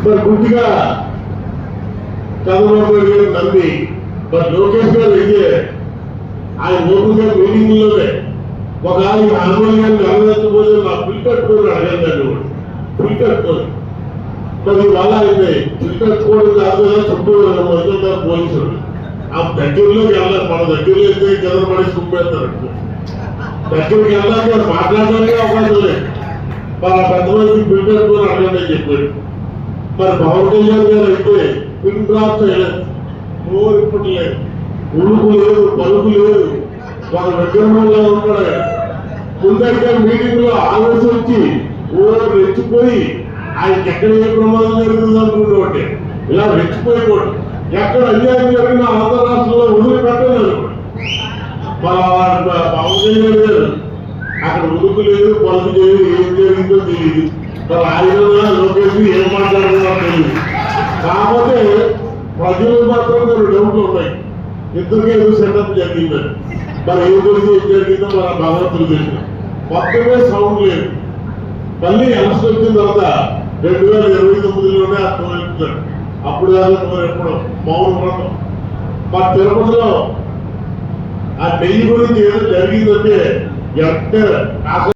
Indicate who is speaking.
Speaker 1: మరి గుడ్డిగా చంద్రబాబు నాయుడు గారు నమ్మి మరి లోకేష్ గారు అయితే ఆయన ఓపెన్ గా మీటింగ్ లోనే ఒక ఆయన హనుమాన్ గారిని అలవెత్తబోతే నా పిల్ కట్టుకోని అడగండి పిల్ కట్టుకోని మరి వాళ్ళ అయితే పిల్ కట్టుకోవడం కాదు కదా చుట్టూ వెళ్తున్నారు పోలీసులు ఆ దగ్గరలోకి వెళ్ళాలి మన దగ్గరలో అయితే చంద్రబాబు చూపేస్తారు దగ్గరికి వెళ్ళాలి మాట్లాడడానికి అవకాశం లేదు మరి ఆ పెద్ద మందికి పిల్ కట్టుకొని అడగండి అని చెప్పాడు మరి పవన్ కళ్యాణ్ గారు అయితే పిన్ డ్రాప్ చేయలేదు నోరు ఇప్పట్లేదు ఉడుకు లేదు పలుకు లేదు ఒక విగ్రహంలో ఉంటాడు ముందరిగా మీటింగ్ లో ఆలోచన వచ్చి ఊరు రెచ్చిపోయి ఆయనకి ఎక్కడ ఏ ప్రమాదం జరుగుతుంది అనుకుంటే ఇలా రెచ్చిపోయిపోడు ఎక్కడ అన్యాయం జరిగినా ఆంధ్ర రాష్ట్రంలో వదిలిపెట్టలేదు పవన్ కళ్యాణ్ గారు అక్కడ ఉడుకు లేదు పలుకు లేదు ఏం జరిగిందో తెలియదు మరి ఆయన లోకేష్ ఏం మాట్లాడుతున్నారో తెలియదు కాకపోతే ప్రజలు మాత్రం కొన్ని డౌట్లు ఉన్నాయి ఇద్దరికే ఏదో సెటప్ జరిగిందని మరి ఏం తెలిసి ఏం జరిగిందో మన భగవంతులు తెలిసిన మొత్తమే సౌండ్ లేదు మళ్ళీ ఎలక్షన్ వచ్చిన తర్వాత 2029లోనే ఆ తోడుతాడు అప్పుడు దాకా ఎప్పుడు మౌన వ్రతం మా తిరుపతిలో ఆ నెయ్యి గురించి ఏదో జరిగిందంటే ఎంత